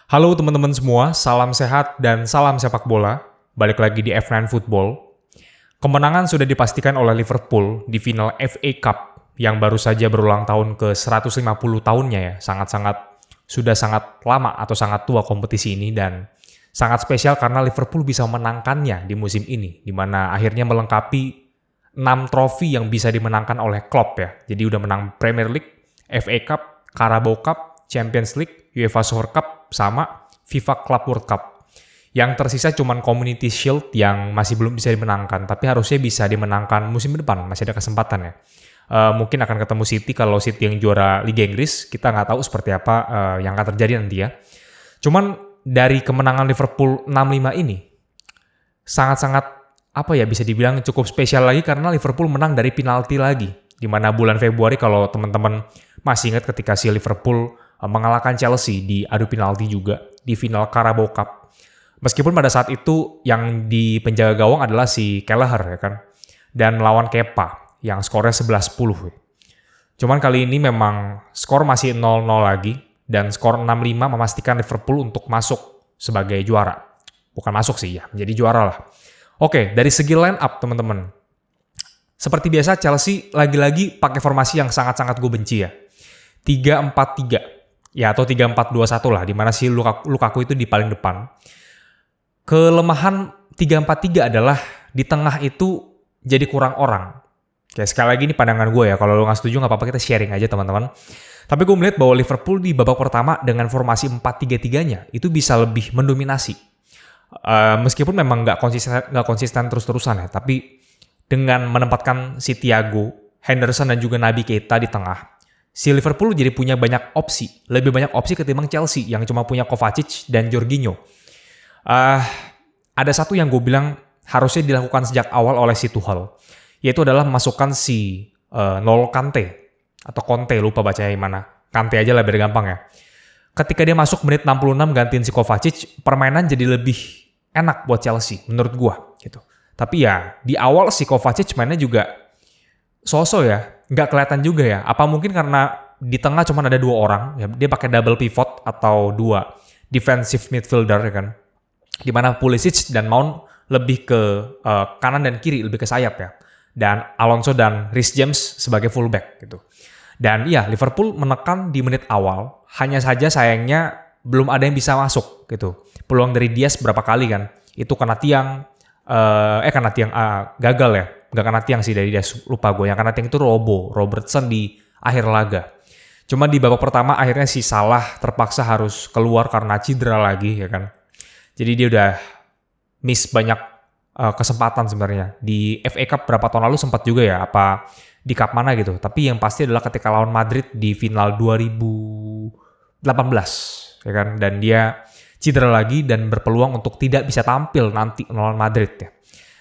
Halo teman-teman semua, salam sehat dan salam sepak bola. Balik lagi di F9 Football. Kemenangan sudah dipastikan oleh Liverpool di final FA Cup yang baru saja berulang tahun ke 150 tahunnya ya. Sudah sangat lama atau sangat tua kompetisi ini dan sangat spesial karena Liverpool bisa menangkannya di musim ini, di mana akhirnya melengkapi 6 trofi yang bisa dimenangkan oleh Klopp ya. Jadi udah menang Premier League, FA Cup, Carabao Cup, Champions League, UEFA Super Cup, sama FIFA Club World Cup. Yang tersisa cuma Community Shield yang masih belum bisa dimenangkan, tapi harusnya bisa dimenangkan musim depan, masih ada kesempatan ya. Mungkin akan ketemu City kalau City yang juara Liga Inggris, kita nggak tahu seperti apa yang akan terjadi nanti ya. Cuman dari kemenangan Liverpool 6-5 ini, sangat-sangat bisa dibilang cukup spesial lagi karena Liverpool menang dari penalti lagi. Di mana bulan Februari kalau teman-teman masih ingat ketika si Liverpool mengalahkan Chelsea di adu penalti juga di final Carabao Cup. Meskipun pada saat itu yang di penjaga gawang adalah si Kelleher ya kan. Dan melawan Kepa yang skornya 11-10. Cuman kali ini memang skor masih 0-0 lagi dan skor 6-5 memastikan Liverpool untuk masuk sebagai juara. Bukan masuk sih ya, menjadi juara lah. Oke, dari segi line up teman-teman. Seperti biasa Chelsea lagi-lagi pakai formasi yang sangat-sangat gue benci ya. 3-4-3. Ya, atau 3-4-2-1 lah, di mana si Lukaku itu di paling depan. Kelemahan 3-4-3 adalah di tengah itu jadi kurang orang. Kayak sekali lagi ini pandangan gue ya, kalau lo nggak setuju nggak apa-apa, kita sharing aja teman-teman. Tapi gue melihat bahwa Liverpool di babak pertama dengan formasi 4-3-3-nya itu bisa lebih mendominasi. Meskipun memang nggak konsisten terus-terusan ya, tapi dengan menempatkan si Thiago, Henderson dan juga Naby Keita di tengah, si Liverpool jadi punya banyak opsi. Lebih banyak opsi ketimbang Chelsea yang cuma punya Kovacic dan Jorginho. Ada satu yang gue bilang harusnya dilakukan sejak awal oleh si Tuchel. Yaitu adalah memasukkan si N'Golo Kante. Atau Conte, lupa bacanya gimana. Kante aja lah biar gampang ya. Ketika dia masuk menit 66 gantiin si Kovacic, permainan jadi lebih enak buat Chelsea menurut gue. Gitu. Tapi ya di awal si Kovacic mainnya juga so-so ya. Nggak kelihatan juga ya. Apa mungkin karena di tengah cuma ada 2 orang, ya, dia pakai double pivot atau 2 defensive midfielder ya kan. Dimana Pulisic dan Mount lebih ke kanan dan kiri, lebih ke sayap ya. Dan Alonso dan Reece James sebagai fullback gitu. Dan iya, Liverpool menekan di menit awal, hanya saja sayangnya belum ada yang bisa masuk gitu. Peluang dari Diaz berapa kali kan? Itu kena tiang, gagal ya. Gak kena tiang sih dari dia, lupa gue. Yang kena tiang itu Robertson di akhir laga. Cuma di babak pertama akhirnya si Salah terpaksa harus keluar karena cedera lagi ya kan. Jadi dia udah miss banyak kesempatan sebenarnya. Di FA Cup berapa tahun lalu sempat juga ya, apa di cup mana gitu. Tapi yang pasti adalah ketika lawan Madrid di final 2018 ya kan. Dan dia cedera lagi dan berpeluang untuk tidak bisa tampil nanti lawan Madrid ya.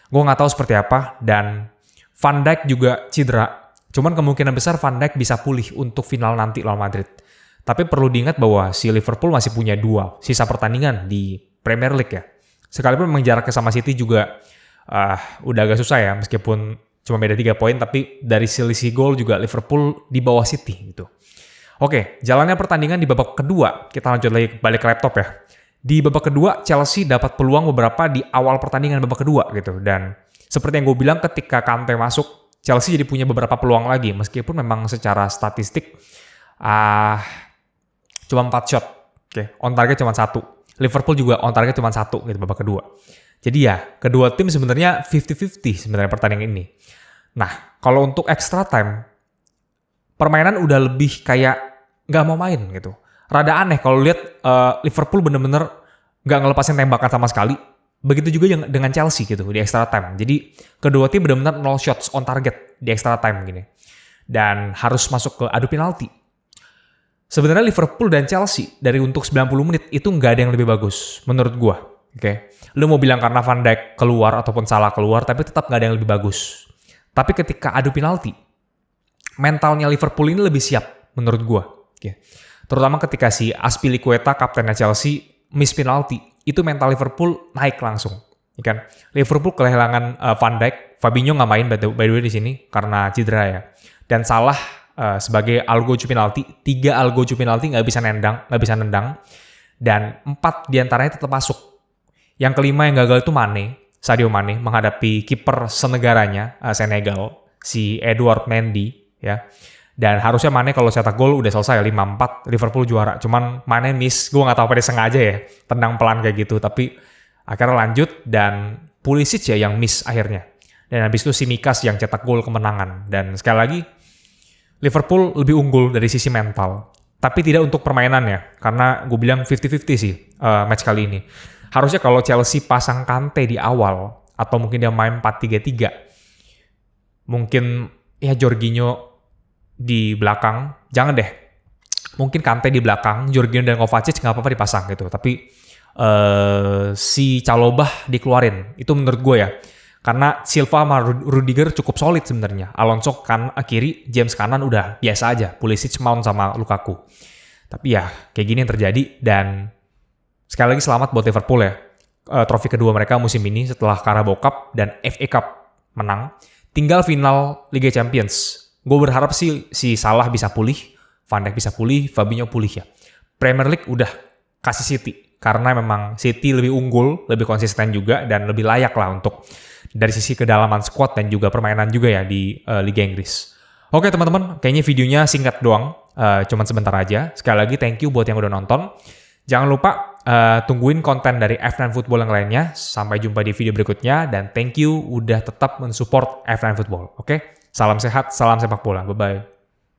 Gue nggak tahu seperti apa, dan Van Dijk juga cedera. Cuman kemungkinan besar Van Dijk bisa pulih untuk final nanti lawan Madrid. Tapi perlu diingat bahwa si Liverpool masih punya 2 sisa pertandingan di Premier League ya. Sekalipun memang jaraknya sama City juga udah agak susah ya, meskipun cuma beda 3 poin, tapi dari selisih gol juga Liverpool di bawah City gitu. Oke, jalannya pertandingan di babak kedua, kita lanjut lagi balik ke laptop ya. Di babak kedua, Chelsea dapat peluang beberapa di awal pertandingan babak kedua gitu. Dan seperti yang gue bilang, ketika Kante masuk, Chelsea jadi punya beberapa peluang lagi. Meskipun memang secara statistik cuma 4 shot. Oke, on target cuma 1. Liverpool juga on target cuma 1 gitu babak kedua. Jadi ya, kedua tim sebenarnya 50-50 sebenarnya pertandingan ini. Nah, kalau untuk extra time, permainan udah lebih kayak nggak mau main gitu. Rada aneh kalau lihat Liverpool bener-bener nggak ngelepasin tembakan sama sekali. Begitu juga dengan Chelsea gitu di extra time. Jadi kedua tim benar-benar 0 shots on target di extra time gini. Dan harus masuk ke adu penalti. Sebenarnya Liverpool dan Chelsea dari untuk 90 menit itu nggak ada yang lebih bagus menurut gua. Oke. Lu mau bilang karena Van Dijk keluar ataupun Salah keluar, tapi tetap nggak ada yang lebih bagus. Tapi ketika adu penalti, mentalnya Liverpool ini lebih siap menurut gua. Oke. Terutama ketika si Azpilicueta, kaptennya Chelsea, miss penalti, itu mental Liverpool naik langsung. Kan? Liverpool kehilangan Van Dijk, Fabinho nggak main by the way di sini karena cedera ya. Dan Salah sebagai algojo penalti, 3 algojo penalti nggak bisa nendang. dan 4 diantaranya tetap masuk. Yang kelima yang gagal itu Sadio Mane menghadapi kiper senegaranya, Senegal, si Edouard Mendy, ya. Dan harusnya Mane kalau cetak gol udah selesai 5-4, Liverpool juara. Cuman Mane miss, gue nggak tahu apa dia sengaja ya, tendang pelan kayak gitu. Tapi akhirnya lanjut dan Pulisic ya yang miss akhirnya. Dan habis itu Tsimikas yang cetak gol kemenangan. Dan sekali lagi, Liverpool lebih unggul dari sisi mental. Tapi tidak untuk permainannya, karena gue bilang 50-50 sih match kali ini. Harusnya kalau Chelsea pasang Kante di awal, atau mungkin dia main 4-3-3, mungkin ya Jorginho di belakang, jangan deh. Mungkin Kante di belakang, Jorginho dan Kovacic nggak apa-apa dipasang gitu. Tapi si Chalobah dikeluarin, itu menurut gue ya. Karena Silva sama Rudiger cukup solid sebenarnya. Alonso kan kiri, James kanan udah biasa aja. Pulisic, Mount sama Lukaku. Tapi ya kayak gini yang terjadi dan sekali lagi selamat buat Liverpool ya. Trofi kedua mereka musim ini setelah Carabao Cup dan FA Cup menang. Tinggal final Liga Champions. Gue berharap sih si Salah bisa pulih, Van Dijk bisa pulih, Fabinho pulih ya. Premier League udah kasih City. Karena memang City lebih unggul, lebih konsisten juga dan lebih layak lah untuk dari sisi kedalaman squad dan juga permainan juga ya di Liga Inggris. Oke teman-teman, kayaknya videonya singkat doang, cuman sebentar aja. Sekali lagi thank you buat yang udah nonton. Jangan lupa tungguin konten dari F9 Football yang lainnya. Sampai jumpa di video berikutnya dan thank you udah tetap mensupport F9 Football. Oke, salam sehat, salam sepak bola. Bye-bye.